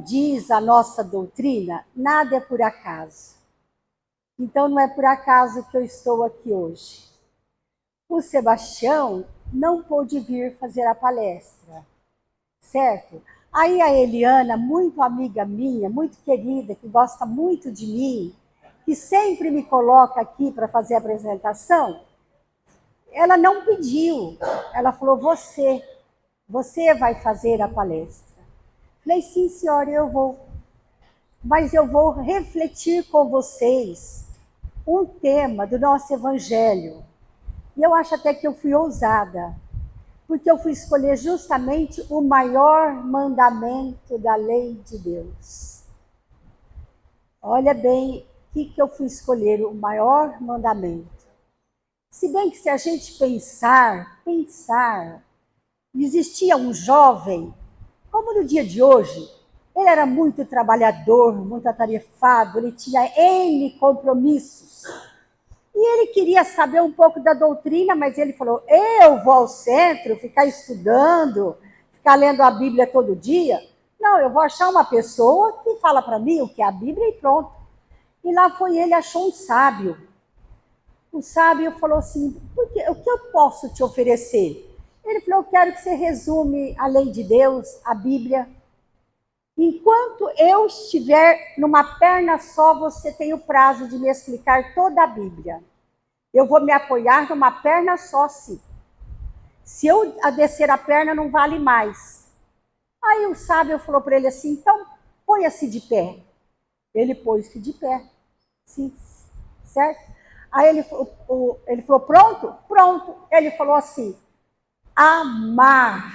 diz a nossa doutrina, nada é por acaso. Então não é por acaso que eu estou aqui hoje. O Sebastião não pôde vir fazer a palestra, certo? Aí a Eliana, muito amiga minha, muito querida, que gosta muito de mim, que sempre me coloca aqui para fazer a apresentação, ela não pediu. Ela falou, você vai fazer a palestra. Falei, sim, senhora, eu vou. Mas eu vou refletir com vocês um tema do nosso evangelho. E eu acho até que eu fui ousada, porque eu fui escolher justamente o maior mandamento da lei de Deus. Olha bem, o que eu fui escolher, o maior mandamento. Se bem que se a gente pensar, existia um jovem, como no dia de hoje, ele era muito trabalhador, muito atarefado, ele tinha N compromissos. E ele queria saber um pouco da doutrina, mas ele falou, eu vou ao centro, ficar estudando, ficar lendo a Bíblia todo dia? Não, eu vou achar uma pessoa que fala para mim o que é a Bíblia e pronto. E lá foi ele, achou um sábio. O sábio falou assim, o que eu posso te oferecer? Ele falou, eu quero que você resume a lei de Deus, a Bíblia. Enquanto eu estiver numa perna só, você tem o prazo de me explicar toda a Bíblia. Eu vou me apoiar numa perna só, sim. Se eu descer a perna, não vale mais. Aí o sábio falou para ele assim, então, ponha-se de pé. Ele pôs-se de pé. Sim, certo? Aí ele falou, pronto? Pronto. Ele falou assim, amar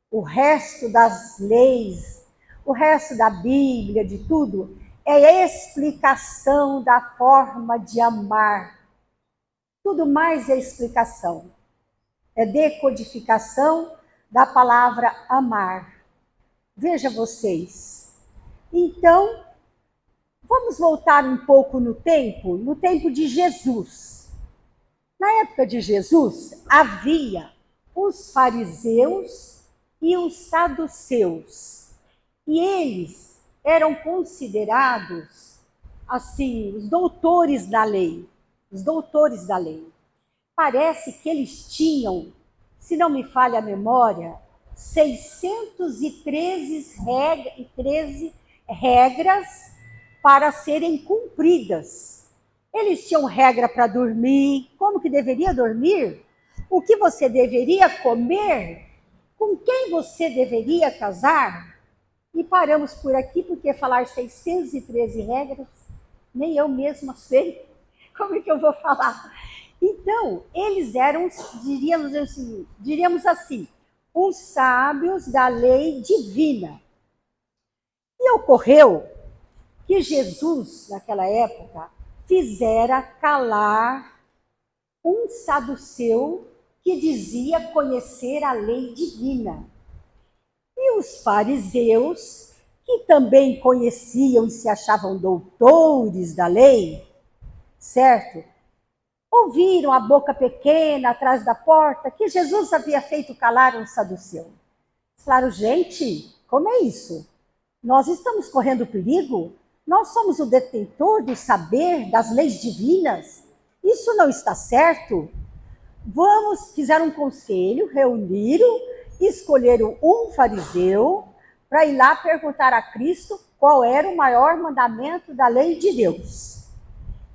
o resto das leis, o resto da Bíblia, de tudo, é explicação da forma de amar. Tudo mais é explicação. É decodificação da palavra amar. Veja vocês. Então, vamos voltar um pouco no tempo de Jesus. Na época de Jesus, havia os fariseus e os saduceus. E eles eram considerados, assim, os doutores da lei. Os doutores da lei. Parece que eles tinham, se não me falha a memória, 613 regras para serem cumpridas. Eles tinham regra para dormir, como que deveria dormir, o que você deveria comer, com quem você deveria casar. E paramos por aqui, porque falar 613 regras, nem eu mesma sei como é que eu vou falar. Então, eles eram, diríamos assim, os sábios da lei divina. E ocorreu que Jesus, naquela época, fizera calar um saduceu que dizia conhecer a lei divina. E os fariseus, que também conheciam e se achavam doutores da lei, certo? Ouviram a boca pequena atrás da porta que Jesus havia feito calar um saduceu. Falaram, gente, como é isso? Nós estamos correndo perigo? Nós somos o detentor do saber das leis divinas? Isso não está certo? Fizeram um conselho, reuniram, escolheram um fariseu para ir lá perguntar a Cristo qual era o maior mandamento da lei de Deus.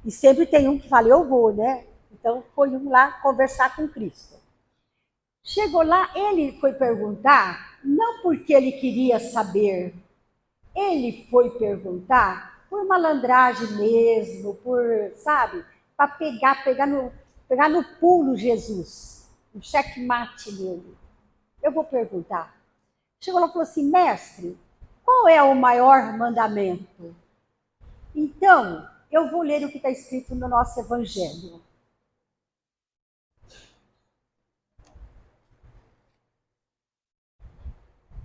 E sempre tem um que fala, eu vou, né? Então foi um lá conversar com Cristo. Chegou lá, ele foi perguntar, não porque ele queria saber, ele foi perguntar por malandragem mesmo, por, sabe, para pegar no pulo Jesus, um checkmate nele. Eu vou perguntar. Chegou lá e falou assim, mestre, qual é o maior mandamento? Então, eu vou ler o que está escrito no nosso evangelho.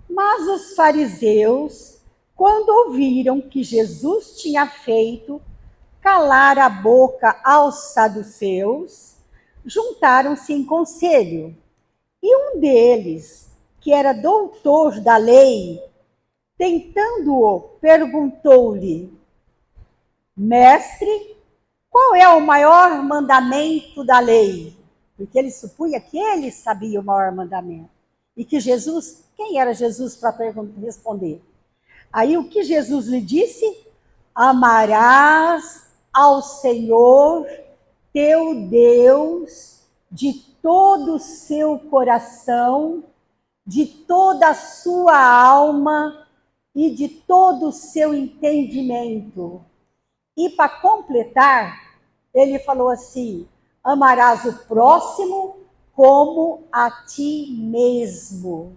Mas os fariseus, quando ouviram que Jesus tinha feito calar a boca aos saduceus, juntaram-se em conselho. E um deles, que era doutor da lei, Tentando-o, perguntou-lhe: Mestre, qual é o maior mandamento da lei? Porque ele supunha que ele sabia o maior mandamento. E que Jesus, quem era Jesus para responder? Aí o que Jesus lhe disse? Amarás ao Senhor teu Deus de todo o seu coração, de toda a sua alma e de todo o seu entendimento. E para completar, ele falou assim: amarás o próximo como a ti mesmo.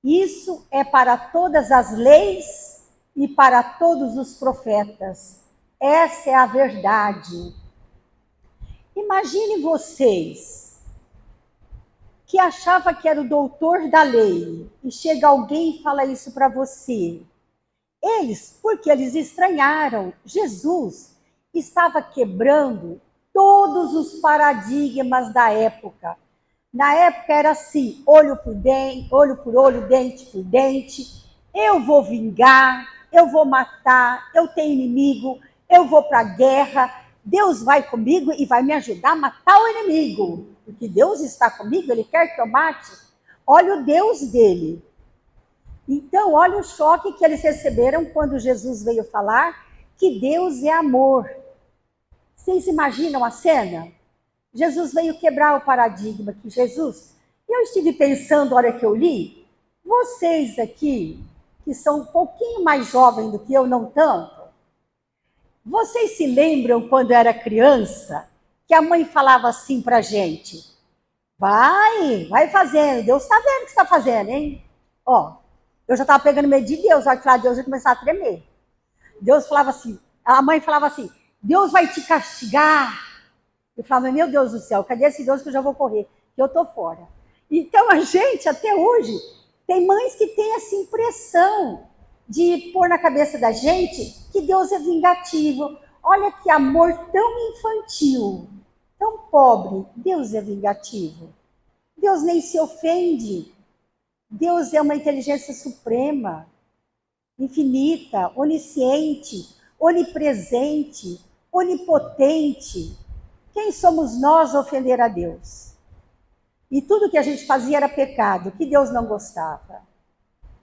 Isso é para todas as leis e para todos os profetas. Essa é a verdade. Imagine vocês que achava que era o doutor da lei e chega alguém e fala isso para você. Porque eles estranharam, Jesus estava quebrando todos os paradigmas da época. Na época era assim, olho por olho, dente por dente, eu vou vingar, eu vou matar, eu tenho inimigo, eu vou para a guerra, Deus vai comigo e vai me ajudar a matar o inimigo, porque Deus está comigo, Ele quer que eu mate. Olha o Deus dele. Então, olha o choque que eles receberam quando Jesus veio falar que Deus é amor. Vocês imaginam a cena? Jesus veio quebrar o paradigma que Jesus... E eu estive pensando, a hora que eu li, vocês aqui, que são um pouquinho mais jovens do que eu, não tanto, vocês se lembram quando era criança, que a mãe falava assim pra gente: vai fazendo, Deus está vendo o que você está fazendo, hein? Ó, eu já estava pegando medo de Deus, a hora que falar de Deus eu ia começar a tremer. Deus falava assim, a mãe falava assim: Deus vai te castigar. Eu falava: meu Deus do céu, cadê esse Deus que eu já vou correr? Que eu estou fora. Então a gente, até hoje, tem mães que têm essa impressão de pôr na cabeça da gente que Deus é vingativo. Olha que amor tão infantil, tão pobre. Deus é vingativo. Deus nem se ofende. Deus é uma inteligência suprema, infinita, onisciente, onipresente, onipotente. Quem somos nós a ofender a Deus? E tudo que a gente fazia era pecado, que Deus não gostava.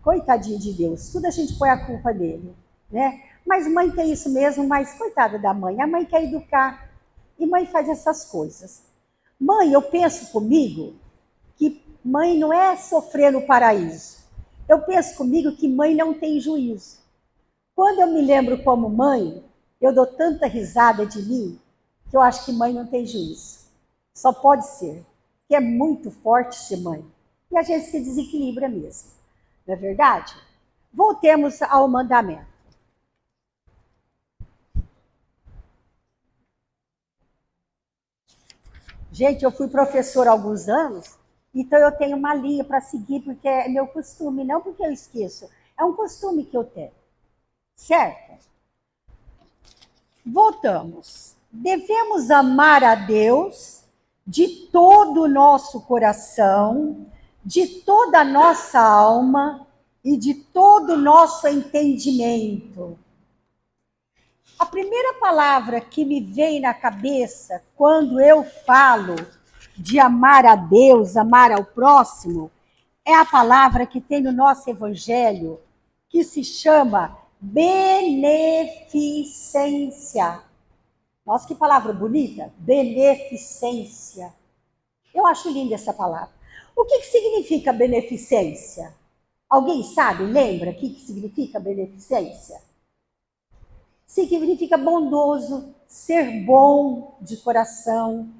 Coitadinho de Deus, tudo a gente põe a culpa nele, né? Mas mãe tem isso mesmo, mas coitada da mãe, a mãe quer educar e mãe faz essas coisas. Mãe, eu penso comigo que mãe não é sofrer no paraíso. Eu penso comigo que mãe não tem juízo. Quando eu me lembro como mãe, eu dou tanta risada de mim que eu acho que mãe não tem juízo. Só pode ser, que é muito forte ser mãe. E a gente se desequilibra mesmo. Não é verdade? Voltemos ao mandamento. Gente, eu fui professora há alguns anos, então eu tenho uma linha para seguir, porque é meu costume, não porque eu esqueço. É um costume que eu tenho. Certo? Voltamos. Devemos amar a Deus de todo o nosso coração, de toda a nossa alma e de todo o nosso entendimento. A primeira palavra que me vem na cabeça quando eu falo de amar a Deus, amar ao próximo, é a palavra que tem no nosso evangelho, que se chama beneficência. Nossa, que palavra bonita! Beneficência. Eu acho linda essa palavra. O que significa beneficência? Alguém sabe, lembra o que significa beneficência? Significa bondoso, ser bom de coração,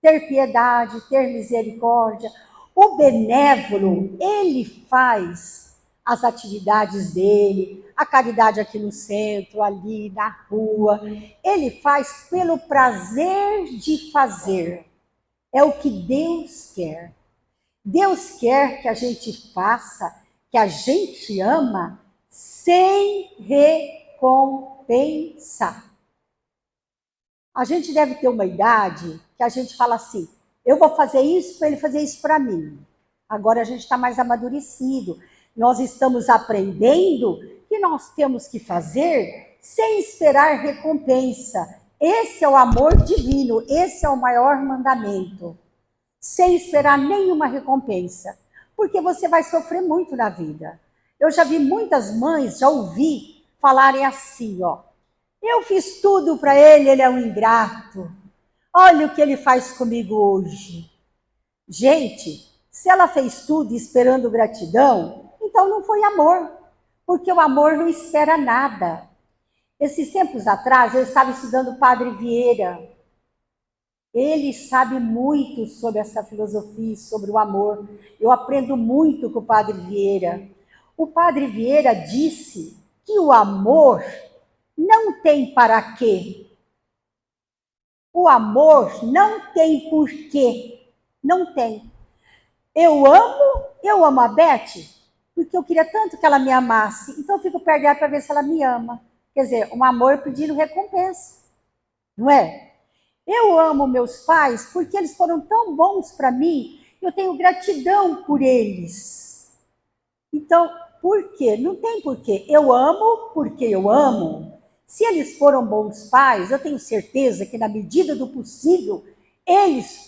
ter piedade, ter misericórdia. O benévolo, ele faz as atividades dele, a caridade aqui no centro, ali na rua. Ele faz pelo prazer de fazer. É o que Deus quer. Deus quer que a gente faça, que a gente ama, sem recompensa. A gente deve ter uma idade que a gente fala assim: eu vou fazer isso para ele fazer isso para mim. Agora a gente está mais amadurecido. Nós estamos aprendendo que nós temos que fazer sem esperar recompensa. Esse é o amor divino, esse é o maior mandamento. Sem esperar nenhuma recompensa, porque você vai sofrer muito na vida. Eu já vi muitas mães, já ouvi falarem assim, ó, eu fiz tudo para ele, ele é um ingrato. Olha o que ele faz comigo hoje. Gente, se ela fez tudo esperando gratidão, então não foi amor, porque o amor não espera nada. Esses tempos atrás, eu estava estudando o Padre Vieira. Ele sabe muito sobre essa filosofia, sobre o amor. Eu aprendo muito com o Padre Vieira. O Padre Vieira disse que o amor não tem para quê. O amor não tem porquê. Não tem. Eu amo a Beth, porque eu queria tanto que ela me amasse. Então eu fico perto dela para ver se ela me ama. Quer dizer, um amor pedindo recompensa. Não é? Eu amo meus pais porque eles foram tão bons para mim. Eu tenho gratidão por eles. Então, por quê? Não tem porquê. Eu amo porque eu amo. Se eles foram bons pais, eu tenho certeza que na medida do possível, eles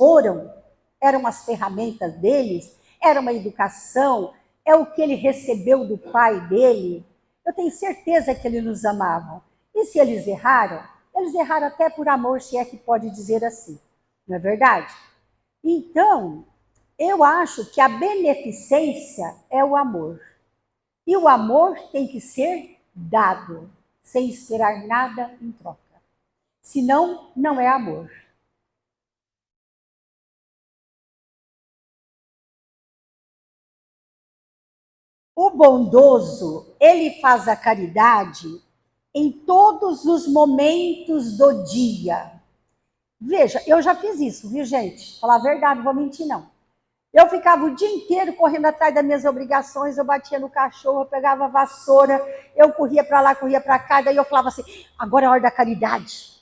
eram as ferramentas deles, era uma educação, é o que ele recebeu do pai dele. Eu tenho certeza que eles nos amavam. E se eles erraram até por amor, se é que pode dizer assim. Não é verdade? Então, eu acho que a beneficência é o amor. E o amor tem que ser dado, sem esperar nada em troca. Senão, não é amor. O bondoso, ele faz a caridade em todos os momentos do dia. Veja, eu já fiz isso, viu, gente? Falar a verdade, não vou mentir, não. Eu ficava o dia inteiro correndo atrás das minhas obrigações, eu batia no cachorro, eu pegava a vassoura, eu corria para lá, corria para cá, daí eu falava assim, agora é a hora da caridade.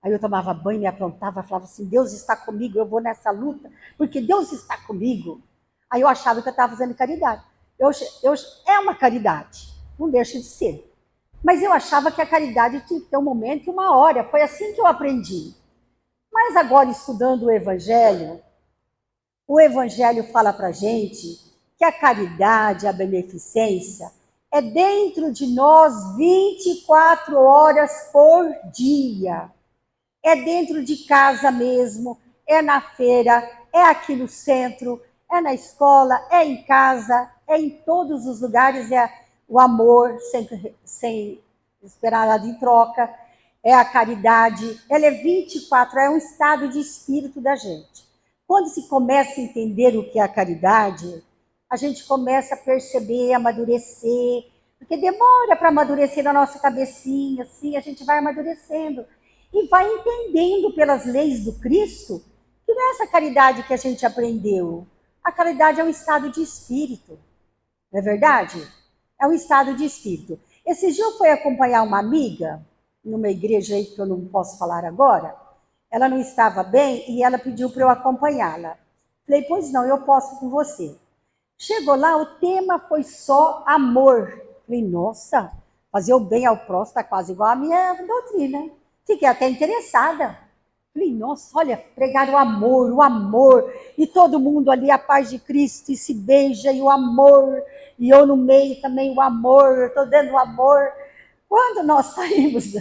Aí eu tomava banho, me aprontava, falava assim, Deus está comigo, eu vou nessa luta, porque Deus está comigo. Aí eu achava que eu estava fazendo caridade. É uma caridade, não deixa de ser. Mas eu achava que a caridade tinha que ter um momento e uma hora, foi assim que eu aprendi. Mas agora, estudando o Evangelho fala para a gente que a caridade, a beneficência, é dentro de nós 24 horas por dia. É dentro de casa mesmo, é na feira, é aqui no centro, é na escola, é em casa, é em todos os lugares, é o amor sem esperar nada em troca, é a caridade, ela é 24, é um estado de espírito da gente. Quando se começa a entender o que é a caridade, a gente começa a perceber, amadurecer, porque demora para amadurecer na nossa cabecinha, assim, a gente vai amadurecendo e vai entendendo pelas leis do Cristo que não é essa caridade que a gente aprendeu. A caridade é um estado de espírito, não é verdade? É um estado de espírito. Esse dia eu fui acompanhar uma amiga, numa igreja aí que eu não posso falar agora, ela não estava bem e ela pediu para eu acompanhá-la. Falei, pois não, eu posso com você. Chegou lá, o tema foi só amor. Falei, nossa, fazer o bem ao próximo está quase igual à minha doutrina. Fiquei até interessada. Falei, nossa, olha, pregar o amor, e todo mundo ali, a paz de Cristo, e se beija, e o amor, e eu no meio também o amor, eu estou dando o amor. Quando nós saímos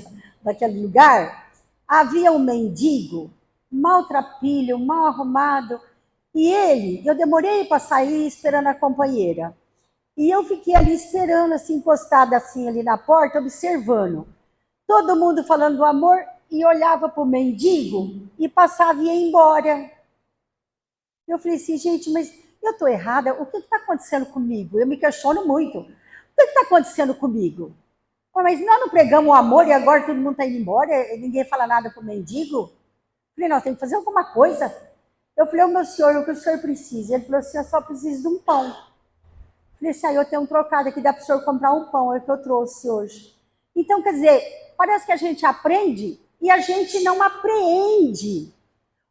daquele lugar, havia um mendigo, maltrapilho, mal arrumado, e eu demorei para sair esperando a companheira. E eu fiquei ali esperando, assim, encostada assim ali na porta, observando. Todo mundo falando do amor e olhava para o mendigo e passava e ia embora. Eu falei assim, gente, mas eu estou errada? O que está acontecendo comigo? Eu me questiono muito. O que está acontecendo comigo? Mas nós não pregamos o amor e agora todo mundo está indo embora e ninguém fala nada para o mendigo? Eu falei, nós temos que fazer alguma coisa. Eu falei, meu senhor, o que o senhor precisa? Ele falou assim, eu só preciso de um pão. Eu falei assim, eu tenho um trocado aqui, dá para o senhor comprar um pão, é o que eu trouxe hoje. Então, quer dizer, parece que a gente aprende e a gente não apreende.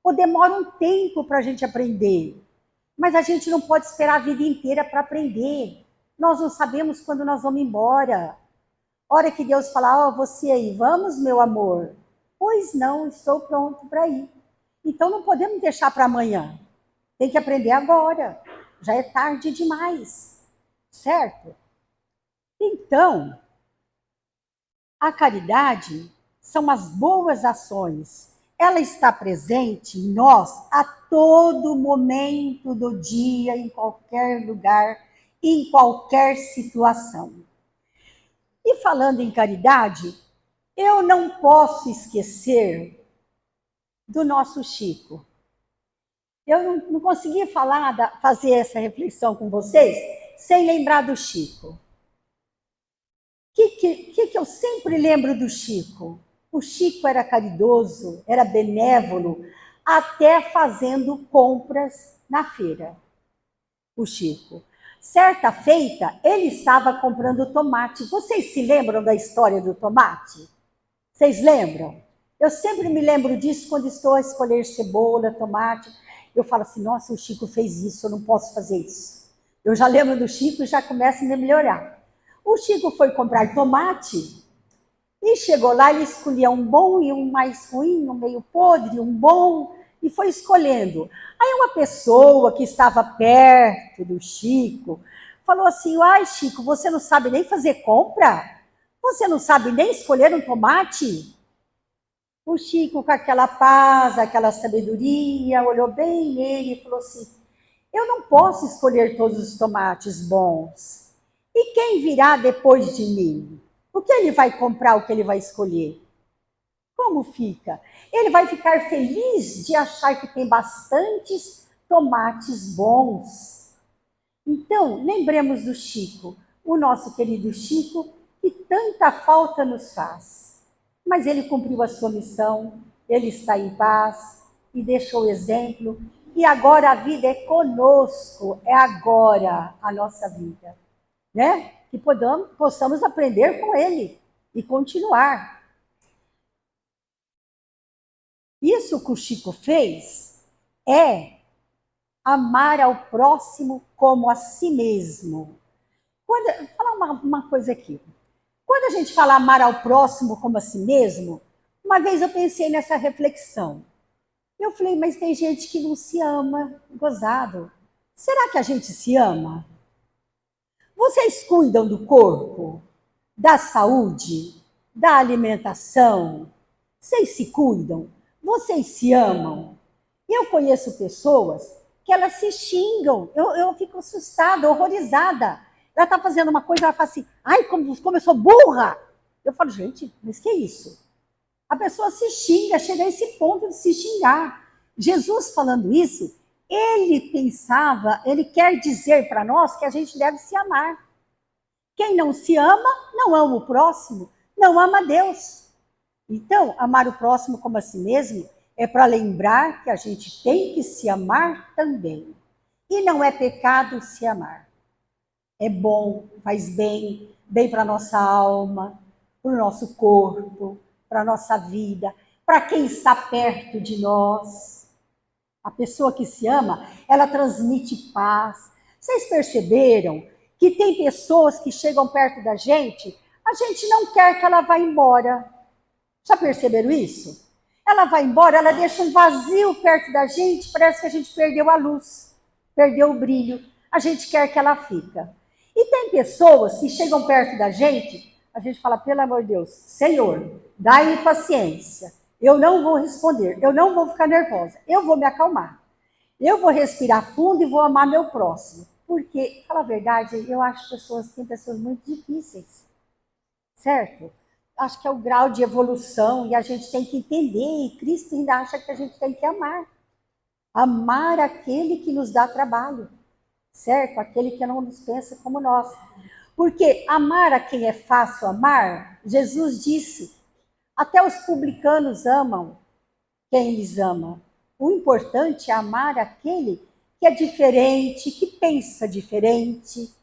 Ou demora um tempo para a gente aprender. Mas a gente não pode esperar a vida inteira para aprender. Nós não sabemos quando nós vamos embora. Hora que Deus fala, você aí, vamos, meu amor? Pois não, estou pronto para ir. Então não podemos deixar para amanhã. Tem que aprender agora. Já é tarde demais, certo? Então, a caridade são as boas ações. Ela está presente em nós a todo momento do dia, em qualquer lugar, em qualquer situação. E falando em caridade, eu não posso esquecer do nosso Chico. Eu não consegui fazer essa reflexão com vocês sem lembrar do Chico. O que eu sempre lembro do Chico? O Chico era caridoso, era benévolo, até fazendo compras na feira. O Chico. Certa feita, ele estava comprando tomate. Vocês se lembram da história do tomate? Vocês lembram? Eu sempre me lembro disso quando estou a escolher cebola, tomate. Eu falo assim, nossa, o Chico fez isso, eu não posso fazer isso. Eu já lembro do Chico e já começo a me melhorar. O Chico foi comprar tomate e chegou lá, ele escolhia um bom e um mais ruim, um meio podre, um bom, e foi escolhendo. Aí uma pessoa que estava perto do Chico falou assim, ai Chico, você não sabe nem fazer compra? Você não sabe nem escolher um tomate? O Chico, com aquela paz, aquela sabedoria, olhou bem nele e falou assim, eu não posso escolher todos os tomates bons. E quem virá depois de mim? O que ele vai comprar, o que ele vai escolher? Como fica? Ele vai ficar feliz de achar que tem bastantes tomates bons. Então, lembremos do Chico, o nosso querido Chico, que tanta falta nos faz. Mas ele cumpriu a sua missão, ele está em paz e deixou o exemplo. E agora a vida é conosco, é agora a nossa vida, né? Que possamos aprender com ele e continuar. Isso que o Chico fez é amar ao próximo como a si mesmo. Vou falar uma coisa aqui. Quando a gente fala amar ao próximo como a si mesmo, uma vez eu pensei nessa reflexão. Eu falei, mas tem gente que não se ama, gozado. Será que a gente se ama? Vocês cuidam do corpo, da saúde, da alimentação? Vocês se cuidam? Vocês se amam? Eu conheço pessoas que elas se xingam. Eu fico assustada, horrorizada. Ela está fazendo uma coisa, ela fala assim, ai, como eu sou burra. Eu falo, gente, mas que é isso? A pessoa se xinga, chega a esse ponto de se xingar. Jesus falando isso, ele pensava, ele quer dizer para nós que a gente deve se amar. Quem não se ama, não ama o próximo, não ama Deus. Então, amar o próximo como a si mesmo é para lembrar que a gente tem que se amar também. E não é pecado se amar. É bom, faz bem, bem para a nossa alma, para o nosso corpo, para a nossa vida, para quem está perto de nós. A pessoa que se ama, ela transmite paz. Vocês perceberam que tem pessoas que chegam perto da gente, a gente não quer que ela vá embora. Já perceberam isso? Ela vai embora, ela deixa um vazio perto da gente, parece que a gente perdeu a luz, perdeu o brilho. A gente quer que ela fica. E tem pessoas que chegam perto da gente, a gente fala, pelo amor de Deus, Senhor, dá-me paciência. Eu não vou responder, eu não vou ficar nervosa, eu vou me acalmar. Eu vou respirar fundo e vou amar meu próximo. Porque, fala a verdade, eu acho que tem pessoas muito difíceis, certo? Acho que é o grau de evolução e a gente tem que entender, e Cristo ainda acha que a gente tem que amar. Amar aquele que nos dá trabalho, certo? Aquele que não nos pensa como nós. Porque amar a quem é fácil amar, Jesus disse, até os publicanos amam quem lhes ama. O importante é amar aquele que é diferente, que pensa diferente,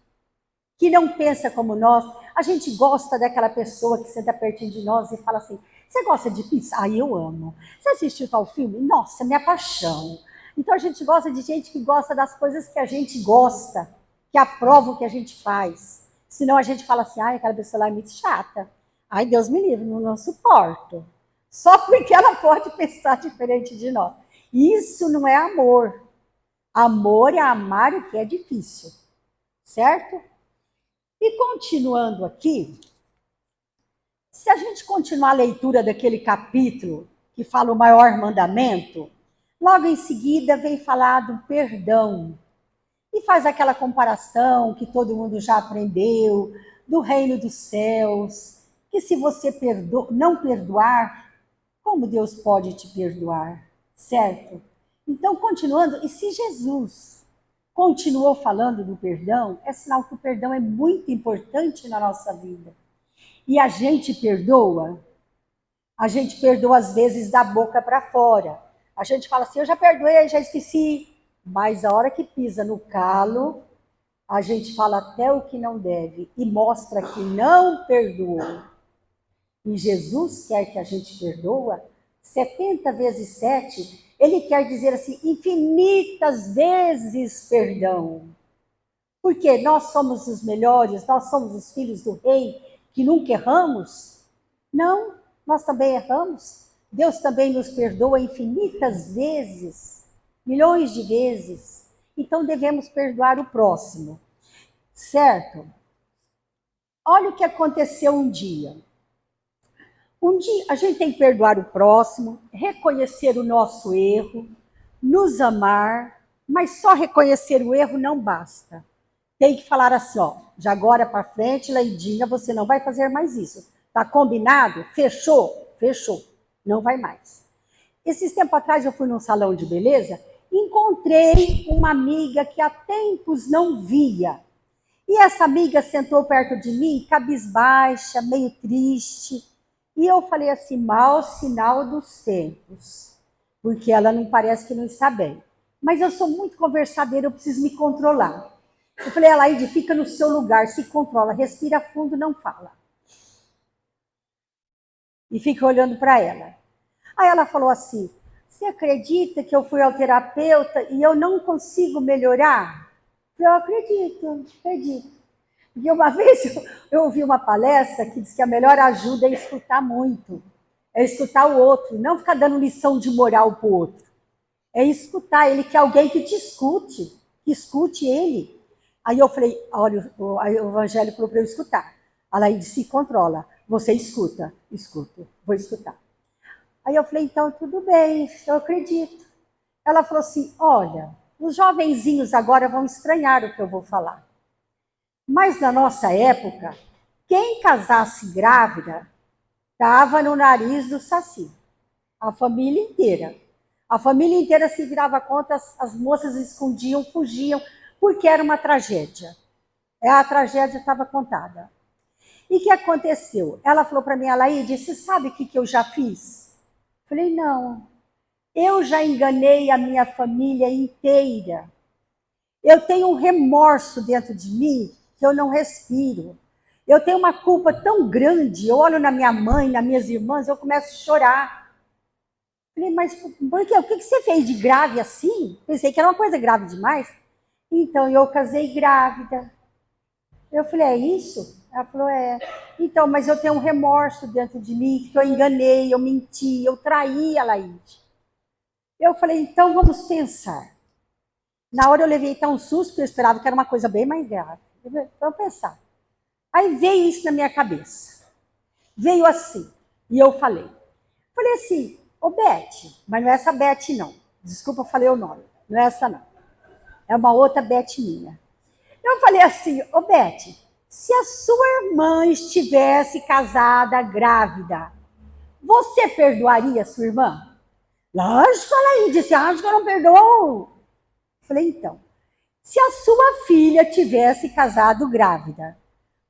que não pensa como nós. A gente gosta daquela pessoa que senta pertinho de nós e fala assim, você gosta de pizza? Ah, eu amo. Você assistiu tal filme? Nossa, minha paixão. Então a gente gosta de gente que gosta das coisas que a gente gosta, que aprova o que a gente faz. Senão a gente fala assim, ai, aquela pessoa lá é muito chata. Ai, Deus me livre, não suporto. Só porque ela pode pensar diferente de nós. Isso não é amor. Amor é amar o que é difícil, certo? E continuando aqui, se a gente continuar a leitura daquele capítulo que fala o maior mandamento, logo em seguida vem falar do perdão. E faz aquela comparação que todo mundo já aprendeu, do reino dos céus, que se você não perdoar, como Deus pode te perdoar, certo? Então, continuando, e se Jesus continuou falando do perdão, é sinal que o perdão é muito importante na nossa vida. E a gente perdoa às vezes da boca para fora. A gente fala assim, eu já perdoei, já esqueci. Mas a hora que pisa no calo, a gente fala até o que não deve e mostra que não perdoou. E Jesus quer que a gente perdoa 70 vezes 7. Ele quer dizer assim, infinitas vezes perdão. Porque nós somos os melhores, nós somos os filhos do rei, que nunca erramos? Não, nós também erramos. Deus também nos perdoa infinitas vezes, milhões de vezes. Então devemos perdoar o próximo, certo? Olha o que aconteceu um dia. Um dia a gente tem que perdoar o próximo, reconhecer o nosso erro, nos amar, mas só reconhecer o erro não basta. Tem que falar assim, ó, de agora para frente, Leidinha, você não vai fazer mais isso. Tá combinado? Fechou? Fechou. Não vai mais. Esses tempos atrás eu fui num salão de beleza, encontrei uma amiga que há tempos não via. E essa amiga sentou perto de mim, cabisbaixa, meio triste. E eu falei assim, mau sinal dos tempos, porque ela não parece que não está bem. Mas eu sou muito conversadeira, eu preciso me controlar. Eu falei, Alaide, fica no seu lugar, se controla, respira fundo, não fala. E fica olhando para ela. Aí ela falou assim, você acredita que eu fui ao terapeuta e eu não consigo melhorar? Eu acredito. E uma vez eu ouvi uma palestra que diz que a melhor ajuda é escutar muito. É escutar o outro, não ficar dando lição de moral para o outro. É escutar ele, que alguém que te escute, que escute ele. Aí eu falei, olha, o Evangelho falou para eu escutar. Ela aí disse, controla, você escuta, escuto, vou escutar. Aí eu falei, então tudo bem, eu acredito. Ela falou assim, olha, os jovenzinhos agora vão estranhar o que eu vou falar. Mas na nossa época, quem casasse grávida estava no nariz do saci. A família inteira. A família inteira se virava contra, as moças escondiam, fugiam, porque era uma tragédia. A tragédia estava contada. E o que aconteceu? Ela falou para mim, Alaide, você sabe o que eu já fiz? Falei, não. Eu já enganei a minha família inteira. Eu tenho um remorso dentro de mim que eu não respiro. Eu tenho uma culpa tão grande, eu olho na minha mãe, nas minhas irmãs, eu começo a chorar. Falei, mas por quê? O que você fez de grave assim? Pensei que era uma coisa grave demais. Então, eu casei grávida. Eu falei, é isso? Ela falou, é. Então, mas eu tenho um remorso dentro de mim, que eu enganei, eu menti, eu traí a Laide. Eu falei, então vamos pensar. Na hora eu levei até um susto, porque eu esperava que era uma coisa bem mais grave. Vamos pensar. Aí veio isso na minha cabeça. Veio assim. E eu falei. Falei assim, ô Beth, mas não é essa Beth não. Desculpa, eu falei o nome. Não é essa não. É uma outra Beth minha. Eu falei assim, ô Beth, se a sua irmã estivesse casada, grávida, você perdoaria a sua irmã? Lógico, ela aí disse, acho que eu não perdoo. Falei, então, se a sua filha tivesse casado grávida,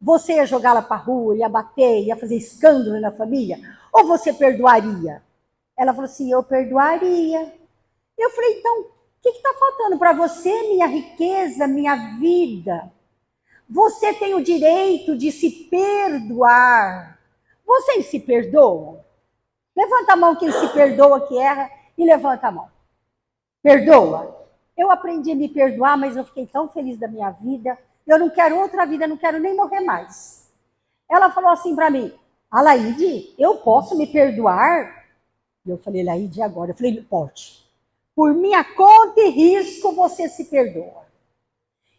você ia jogá-la para a rua, ia bater, ia fazer escândalo na família? Ou você perdoaria? Ela falou assim, eu perdoaria. Eu falei, então, o que está faltando para você, minha riqueza, minha vida? Você tem o direito de se perdoar. Vocês se perdoam? Levanta a mão quem se perdoa, que erra, e levanta a mão. Perdoa. Eu aprendi a me perdoar, mas eu fiquei tão feliz da minha vida. Eu não quero outra vida, não quero nem morrer mais. Ela falou assim para mim, Alaide, eu posso me perdoar? Eu falei, Alaide, agora? Eu falei, pode. Por minha conta e risco, você se perdoa.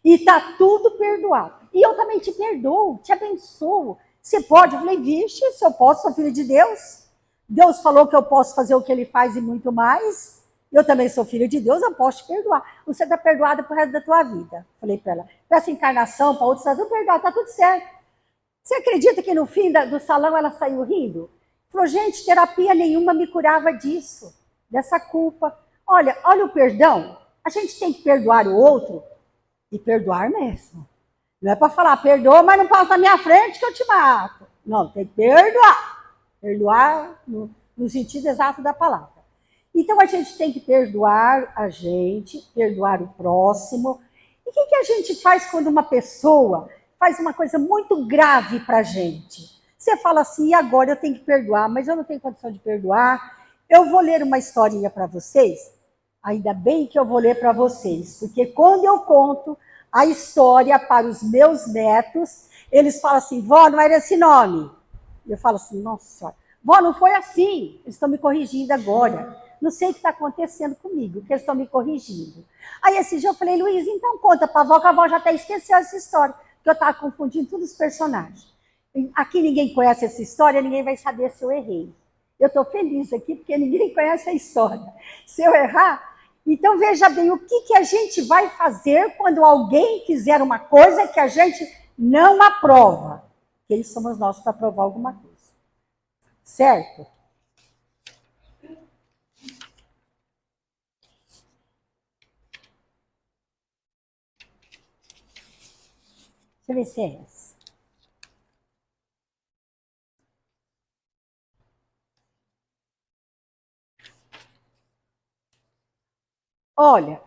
E tá tudo perdoado. E eu também te perdoo, te abençoo. Você pode? Eu falei, vixe, se eu posso, sou filha de Deus. Deus falou que eu posso fazer o que ele faz e muito mais. Eu também sou filha de Deus, eu posso te perdoar. Você está perdoada pro resto da tua vida. Falei para ela, peça encarnação para outros, está tudo perdoado, está tudo certo. Você acredita que no fim do salão ela saiu rindo? Falou, gente, terapia nenhuma me curava disso, dessa culpa. Olha o perdão. A gente tem que perdoar o outro e perdoar mesmo. Não é para falar, perdoa, mas não passa na minha frente que eu te mato. Não, tem que perdoar. Perdoar no sentido exato da palavra. Então a gente tem que perdoar a gente, perdoar o próximo. E o que a gente faz quando uma pessoa faz uma coisa muito grave para a gente? Você fala assim, e agora eu tenho que perdoar, mas eu não tenho condição de perdoar. Eu vou ler uma historinha para vocês. Ainda bem que eu vou ler para vocês, porque quando eu conto a história para os meus netos, eles falam assim, vó, não era esse nome. Eu falo assim, nossa senhora, vó, não foi assim. Eles estão me corrigindo agora. Não sei o que está acontecendo comigo, que eles estão me corrigindo. Aí esse dia eu falei, Luiz, então conta para a avó, que a avó já até esqueceu essa história, porque eu estava confundindo todos os personagens. Aqui ninguém conhece essa história, ninguém vai saber se eu errei. Eu estou feliz aqui, porque ninguém conhece a história. Se eu errar, então veja bem, o que a gente vai fazer quando alguém fizer uma coisa que a gente não aprova? Quem somos nós para aprovar alguma coisa? Certo? Deixa eu ver se é essa. Olha,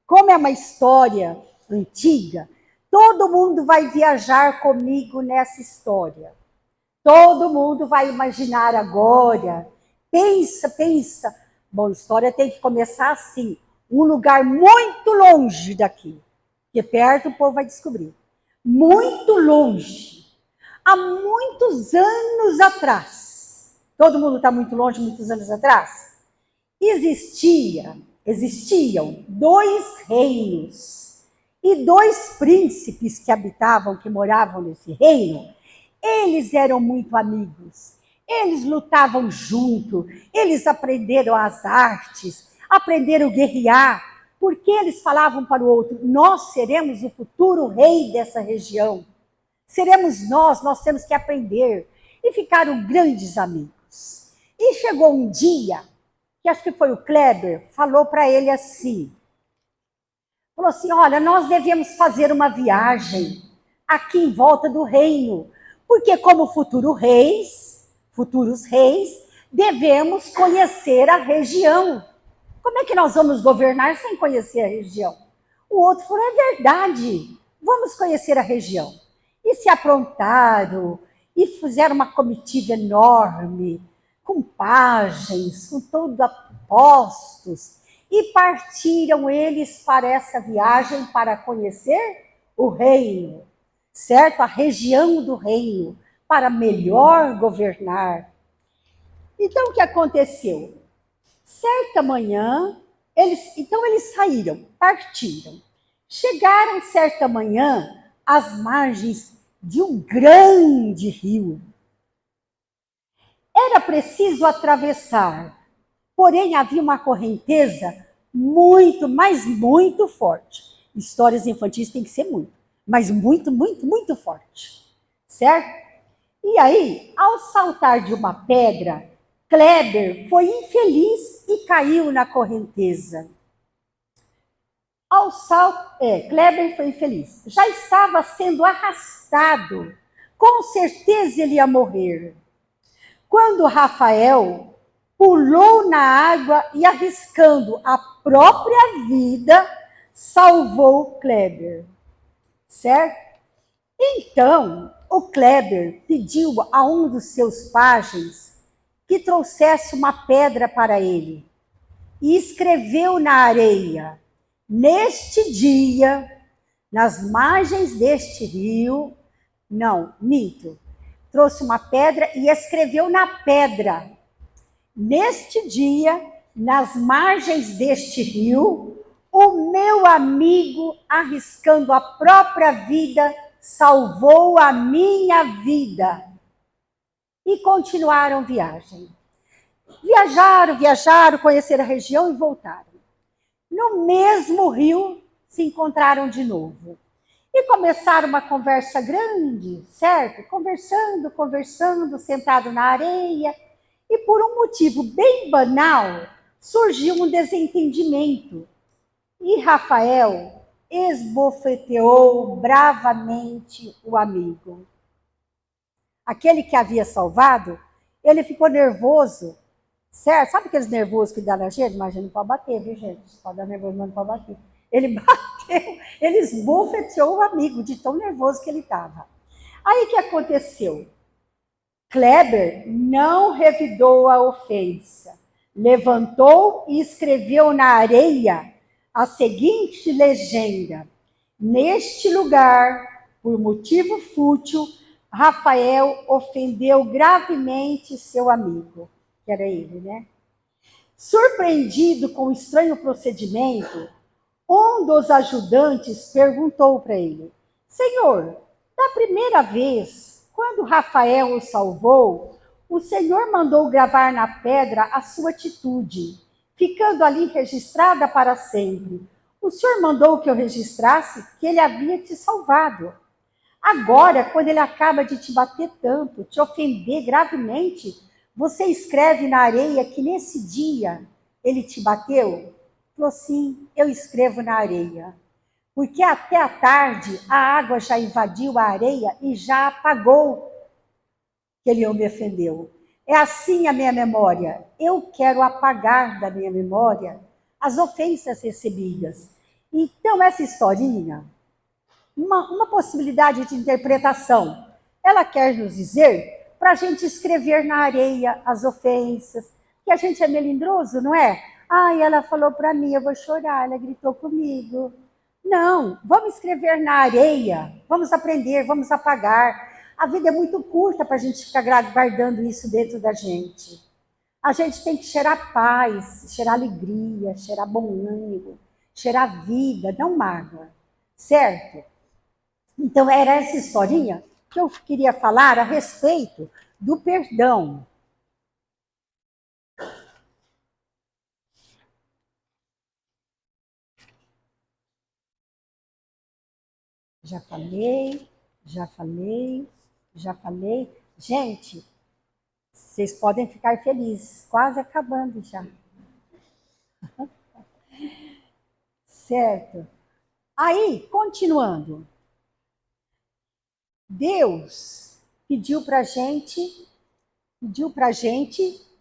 como é uma história antiga, todo mundo vai viajar comigo nessa história. Todo mundo vai imaginar agora. Pensa, pensa. Bom, a história tem que começar assim. Um lugar muito longe daqui. Porque perto o povo vai descobrir. Muito longe. Há muitos anos atrás. Todo mundo está muito longe, muitos anos atrás? Existiam dois reinos e dois príncipes que habitavam, que moravam nesse reino. Eles eram muito amigos, eles lutavam junto, eles aprenderam as artes, aprenderam a guerrear, porque eles falavam para o outro, nós seremos o futuro rei dessa região, seremos nós temos que aprender. E ficaram grandes amigos. E chegou um dia que acho que foi o Kleber, falou para ele assim, falou assim, olha, nós devemos fazer uma viagem aqui em volta do reino, porque como futuros reis, devemos conhecer a região. Como é que nós vamos governar sem conhecer a região? O outro falou, é verdade, vamos conhecer a região. E se aprontaram, e fizeram uma comitiva enorme, com pajens, com todos postos, e partiram eles para essa viagem para conhecer o reino, certo? A região do reino, para melhor governar. Então, o que aconteceu? Certa manhã, eles saíram, partiram. Chegaram certa manhã às margens de um grande rio. Era preciso atravessar, porém havia uma correnteza muito, mas muito forte. Histórias infantis tem que ser muito, mas muito, muito, muito forte, certo? E aí, ao saltar de uma pedra, Kleber foi infeliz e caiu na correnteza. Kleber foi infeliz. Já estava sendo arrastado. Com certeza ele ia morrer. Quando Rafael pulou na água e, arriscando a própria vida, salvou Kleber. Certo? Então, o Kleber pediu a um dos seus pajens que trouxesse uma pedra para ele e escreveu na areia: neste dia nas margens deste rio, não, minto, trouxe uma pedra e escreveu na pedra: neste dia, nas margens deste rio, o meu amigo, arriscando a própria vida, salvou a minha vida. E continuaram viagem. Viajaram, conheceram a região e voltaram. No mesmo rio, se encontraram de novo. E começaram uma conversa grande, certo? Conversando, sentado na areia. E por um motivo bem banal, surgiu um desentendimento. E Rafael esbofeteou bravamente o amigo. Aquele que havia salvado, ele ficou nervoso, certo? Sabe aqueles nervosos que dá na gente? Mas a gente não pode bater, viu, gente? Pode dar nervoso, mas não pode bater. Ele bateu, ele esbofeteou o amigo, de tão nervoso que ele estava. Aí o que aconteceu? Kleber não revidou a ofensa. Levantou e escreveu na areia a seguinte legenda: neste lugar, por motivo fútil, Rafael ofendeu gravemente seu amigo, que era ele, né? Surpreendido com o estranho procedimento, um dos ajudantes perguntou para ele: Senhor, da primeira vez, quando Rafael o salvou, o Senhor mandou gravar na pedra a sua atitude, ficando ali registrada para sempre. O Senhor mandou que eu registrasse que ele havia te salvado. Agora, quando ele acaba de te bater tanto, te ofender gravemente, você escreve na areia que nesse dia ele te bateu? Falou, sim, eu escrevo na areia. Porque até a tarde a água já invadiu a areia e já apagou que ele me ofendeu. É assim a minha memória. Eu quero apagar da minha memória as ofensas recebidas. Então, essa historinha, uma possibilidade de interpretação. Ela quer nos dizer para a gente escrever na areia as ofensas, que a gente é melindroso, não é? Ai, ela falou para mim, eu vou chorar, ela gritou comigo. Não, vamos escrever na areia, vamos aprender, vamos apagar. A vida é muito curta para a gente ficar guardando isso dentro da gente. A gente tem que cheirar paz, cheirar alegria, cheirar bom ânimo, cheirar vida, não mágoa, certo? Então, era essa historinha que eu queria falar a respeito do perdão. Já falei, já falei, já falei. Gente, vocês podem ficar felizes, quase acabando já. Certo? Aí, continuando. Deus pediu para gente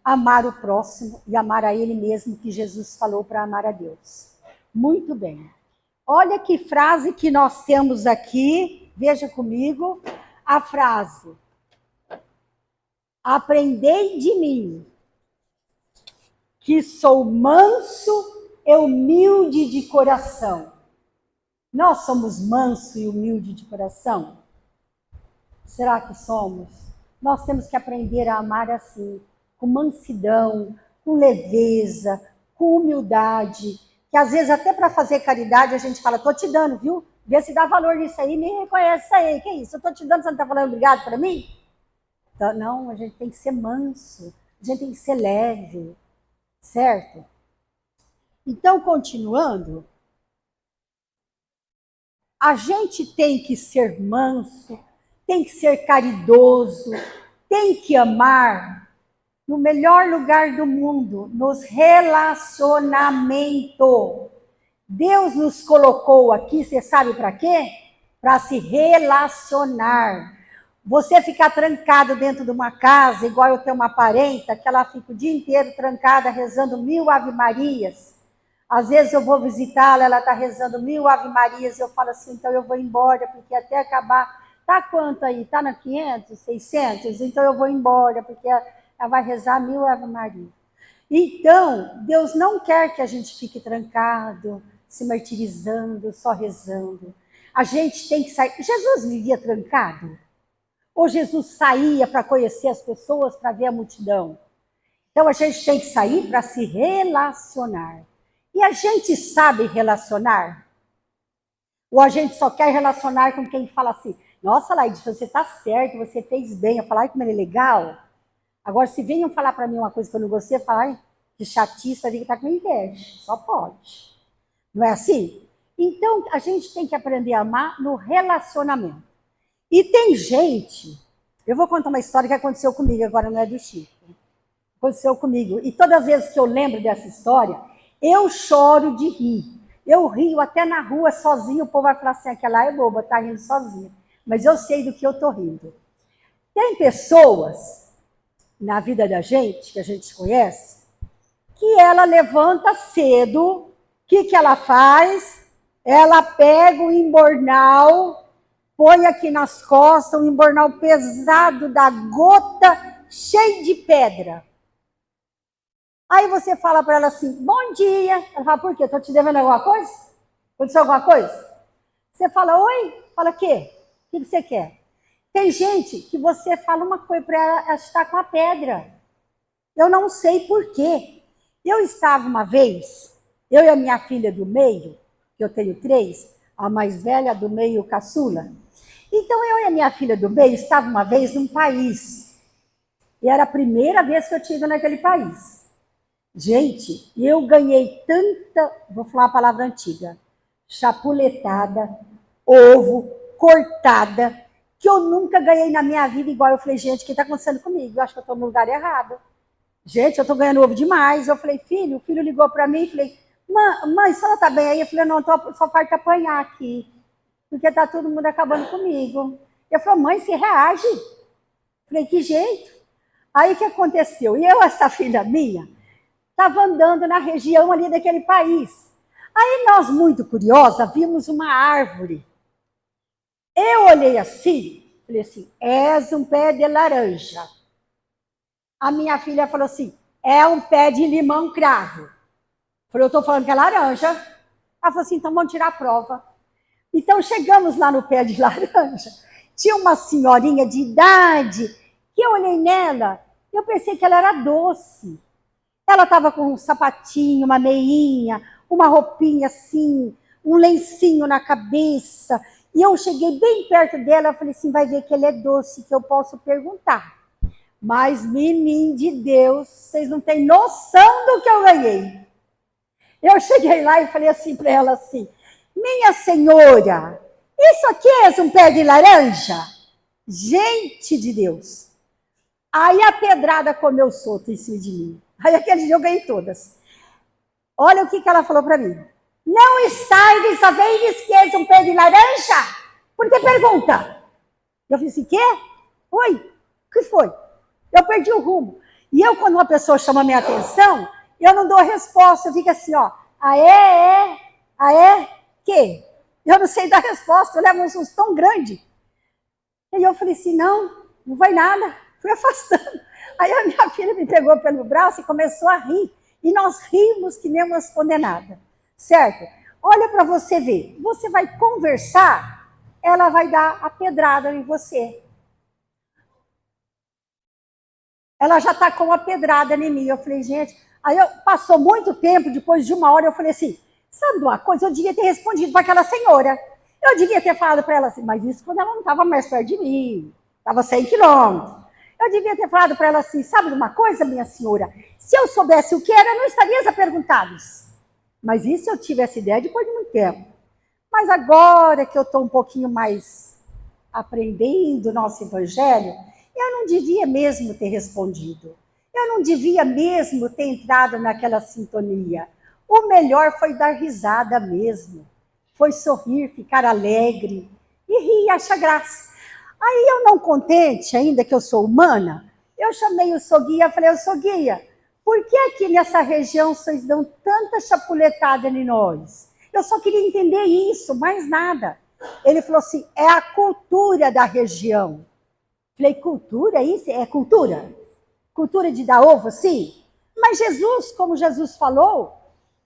amar o próximo e amar a Ele mesmo, que Jesus falou para amar a Deus. Muito bem. Olha que frase que nós temos aqui, veja comigo, a frase: aprendei de mim, que sou manso e humilde de coração. Nós somos manso e humilde de coração? Será que somos? Nós temos que aprender a amar assim, com mansidão, com leveza, com humildade, que às vezes até para fazer caridade a gente fala, tô te dando, viu? Vê se dá valor nisso aí, me reconhece isso aí, que é isso? Eu tô te dando, você não tá falando obrigado para mim? Então, não, a gente tem que ser manso, a gente tem que ser leve, certo? Então, continuando, a gente tem que ser manso, tem que ser caridoso, tem que amar no melhor lugar do mundo, nos relacionamentos. Deus nos colocou aqui, você sabe para quê? Para se relacionar. Você ficar trancado dentro de uma casa, igual eu tenho uma parenta, que ela fica o dia inteiro trancada, rezando 1000 ave-marias. Às vezes eu vou visitá-la, ela está rezando 1000 ave-marias, eu falo assim, então eu vou embora, porque até acabar, tá quanto aí? Tá na 500, 600? Então eu vou embora, porque ela vai rezar 1000 ave-marias. Então, Deus não quer que a gente fique trancado, se martirizando, só rezando. A gente tem que sair. Jesus vivia trancado? Ou Jesus saía para conhecer as pessoas, para ver a multidão? Então a gente tem que sair para se relacionar. E a gente sabe relacionar? Ou a gente só quer relacionar com quem fala assim, nossa, Laide, você está certo, você fez bem. Eu falo, ai, como ele é legal. Agora, se venham falar para mim uma coisa que eu não gostei, eu falo, ai, que chatice, vai ver que está com inveja. Só pode. Não é assim? Então, a gente tem que aprender a amar no relacionamento. E tem gente, eu vou contar uma história que aconteceu comigo, agora não é do Chico. Aconteceu comigo. E todas as vezes que eu lembro dessa história, eu choro de rir. Eu rio até na rua sozinho, o povo vai falar assim, aquela é boba, tá rindo sozinha. Mas eu sei do que eu tô rindo. Tem pessoas na vida da gente, que a gente conhece, que ela levanta cedo, o que ela faz? Ela pega o embornal, põe aqui nas costas, um embornal pesado da gota, cheio de pedra. Aí você fala para ela assim, bom dia. Ela fala, por quê? Estou te devendo alguma coisa? Aconteceu alguma coisa? Você fala, oi? Fala, o quê? O que você quer? Tem gente que você fala uma coisa para ela estar com a pedra. Eu não sei por quê. Eu estava uma vez, eu e a minha filha do meio, que eu tenho 3, a mais velha do meio, caçula. Então eu e a minha filha do meio estava uma vez num país. E era a primeira vez que eu tinha ido naquele país. Gente, eu ganhei tanta, vou falar a palavra antiga, chapuletada, ovo, cortada, que eu nunca ganhei na minha vida igual. Eu falei, gente, o que está acontecendo comigo? Eu acho que eu estou no lugar errado. Gente, eu estou ganhando ovo demais. Eu falei, filho, o filho ligou para mim e falei, mãe, a senhora está bem aí? Eu falei, não, só falta apanhar aqui, porque está todo mundo acabando comigo. Eu falei, mãe, você reage? Eu falei, que jeito? Aí o que aconteceu? E eu, essa filha minha, estava andando na região ali daquele país. Aí nós, muito curiosa, vimos uma árvore. Eu olhei assim, falei assim, és um pé de laranja. A minha filha falou assim, é um pé de limão cravo. Falei, eu estou falando que é laranja. Ela falou assim, então vamos tirar a prova. Então chegamos lá no pé de laranja. Tinha uma senhorinha de idade, que eu olhei nela, eu pensei que ela era doce. Ela estava com um sapatinho, uma meinha, uma roupinha assim, um lencinho na cabeça. E eu cheguei bem perto dela, eu falei assim, vai ver que ele é doce, que eu posso perguntar. Mas, menino de Deus, vocês não têm noção do que eu ganhei. Eu cheguei lá e falei assim para ela assim, minha senhora, isso aqui é um pé de laranja? Gente de Deus. Aí a pedrada comeu solto em cima de mim. Aí aquele dia eu ganhei todas. Olha o que ela falou para mim. Não está sabendo que é um pé de laranja? Por que pergunta? Eu falei assim, quê? Oi, o que foi? Eu perdi o rumo. E eu, quando uma pessoa chama minha atenção, eu não dou resposta. Eu fico assim, ó. Que? Eu não sei dar resposta. Eu levo um susto tão grande. E eu falei assim, não vai nada. Fui afastando. Aí a minha filha me pegou pelo braço e começou a rir. E nós rimos que nem umas condenadas. Certo? Olha para você ver. Você vai conversar, ela vai dar a pedrada em você. Ela já tacou uma pedrada em mim. Eu falei, gente... Aí passou muito tempo, depois de 1 hora, eu falei assim, sabe de uma coisa? Eu devia ter respondido para aquela senhora. Eu devia ter falado para ela assim, mas isso quando ela não estava mais perto de mim. Estava 100 quilômetros. Eu devia ter falado para ela assim, sabe de uma coisa, minha senhora? Se eu soubesse o que era, eu não estaria perguntando. Mas isso eu tive essa ideia depois de muito tempo. Mas agora que eu estou um pouquinho mais aprendendo o nosso evangelho, eu não devia mesmo ter respondido. Eu não devia mesmo ter entrado naquela sintonia. O melhor foi dar risada mesmo. Foi sorrir, ficar alegre e rir, achar graça. Aí eu não contente, ainda que eu sou humana, eu chamei o Soguia e falei, o Soguia, por que aqui nessa região vocês dão tanta chapuletada em nós? Eu só queria entender isso, mais nada. Ele falou assim, é a cultura da região. Falei, cultura? Isso é cultura? Cultura de dar ovo, sim. Mas Jesus, como Jesus falou,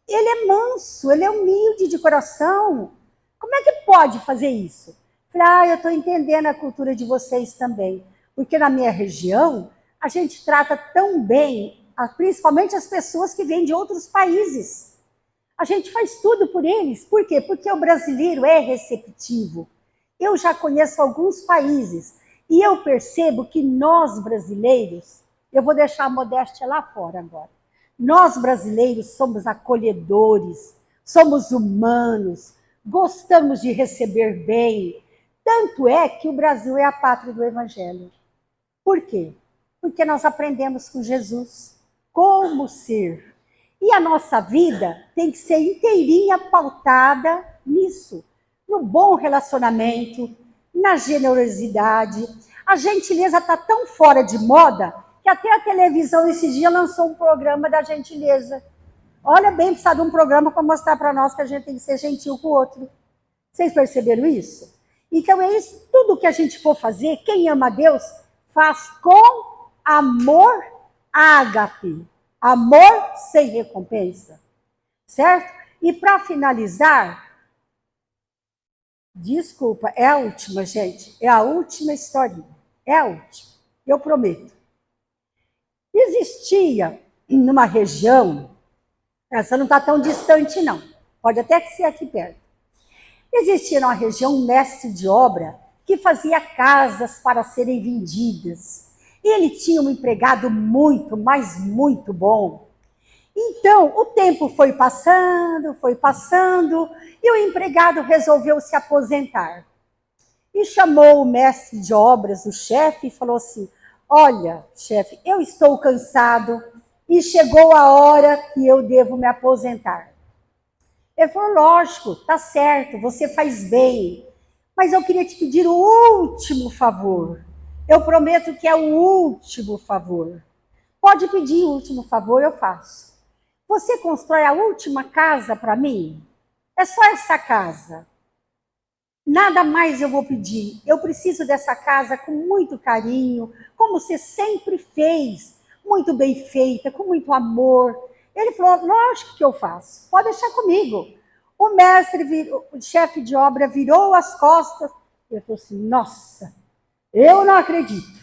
ele é manso, ele é humilde de coração. Como é que pode fazer isso? Falei, eu estou entendendo a cultura de vocês também. Porque na minha região, a gente trata tão bem, principalmente as pessoas que vêm de outros países. A gente faz tudo por eles. Por quê? Porque o brasileiro é receptivo. Eu já conheço alguns países e eu percebo que nós brasileiros, eu vou deixar a modéstia lá fora agora, nós brasileiros somos acolhedores, somos humanos, gostamos de receber bem. Tanto é que o Brasil é a pátria do Evangelho. Por quê? Porque nós aprendemos com Jesus como ser. E a nossa vida tem que ser inteirinha pautada nisso, no bom relacionamento, na generosidade. A gentileza está tão fora de moda que até a televisão esse dia lançou um programa da gentileza. Olha bem, precisa de um programa para mostrar para nós que a gente tem que ser gentil com o outro. Vocês perceberam isso? Então é isso, tudo que a gente for fazer, quem ama a Deus, faz com amor ágape. Amor sem recompensa, certo? E para finalizar, desculpa, é a última, gente, é a última historinha, é a última, eu prometo. Existia numa região, essa não está tão distante não, pode até ser aqui perto, existia numa região um mestre de obra que fazia casas para serem vendidas. E ele tinha um empregado muito, mas muito bom. Então, o tempo foi passando, e o empregado resolveu se aposentar. E chamou o mestre de obras, o chefe, e falou assim, olha, chefe, eu estou cansado e chegou a hora que eu devo me aposentar. Ele falou, lógico, tá certo, você faz bem, mas eu queria te pedir o último favor. Eu prometo que é o último favor. Pode pedir o último favor, eu faço. Você constrói a última casa para mim? É só essa casa. Nada mais eu vou pedir. Eu preciso dessa casa com muito carinho, como você sempre fez, muito bem feita, com muito amor. Ele falou, lógico que eu faço, pode deixar comigo. O mestre, o chefe de obra virou as costas e falou assim, nossa, eu não acredito.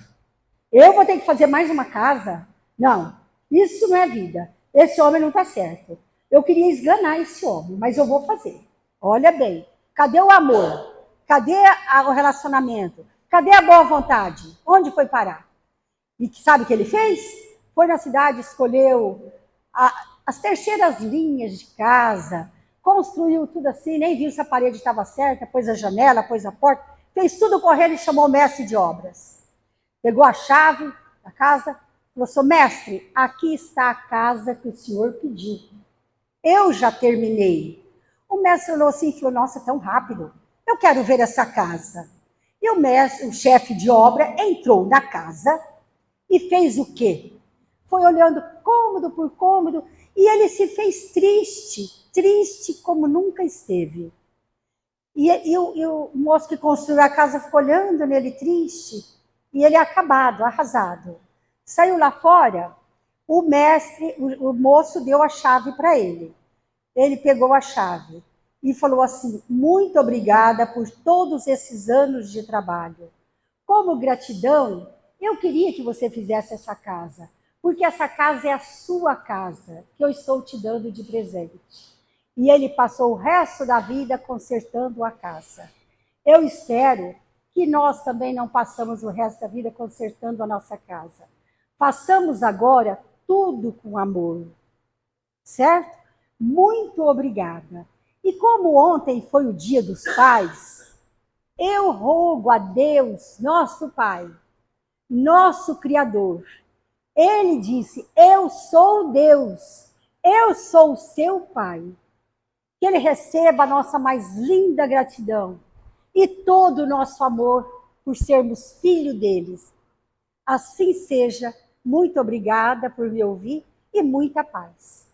Eu vou ter que fazer mais uma casa? Não, isso não é vida. Esse homem não está certo. Eu queria esganar esse homem, mas eu vou fazer. Olha bem, cadê o amor? Cadê o relacionamento? Cadê a boa vontade? Onde foi parar? E sabe o que ele fez? Foi na cidade, escolheu as terceiras linhas de casa, construiu tudo assim, nem viu se a parede estava certa, pôs a janela, pôs a porta, fez tudo correndo e chamou o mestre de obras. Pegou a chave da casa, falou, seu mestre, aqui está a casa que o senhor pediu. Eu já terminei. O mestre olhou assim e falou, nossa, tão rápido. Eu quero ver essa casa. E o mestre, o chefe de obra, entrou na casa e fez o quê? Foi olhando cômodo por cômodo e ele se fez triste, triste como nunca esteve. E o moço que construiu a casa ficou olhando nele triste e ele acabado, arrasado. Saiu lá fora, o mestre, o moço deu a chave para ele. Ele pegou a chave e falou assim, muito obrigada por todos esses anos de trabalho. Como gratidão, eu queria que você fizesse essa casa, porque essa casa é a sua casa, que eu estou te dando de presente. E ele passou o resto da vida consertando a casa. Eu espero que nós também não passamos o resto da vida consertando a nossa casa. Façamos agora tudo com amor, certo? Muito obrigada. E como ontem foi o Dia dos Pais, eu rogo a Deus, nosso Pai, nosso Criador. Ele disse, eu sou Deus, eu sou o seu Pai. Que Ele receba a nossa mais linda gratidão e todo o nosso amor por sermos filho deles. Assim seja. Muito obrigada por me ouvir e muita paz.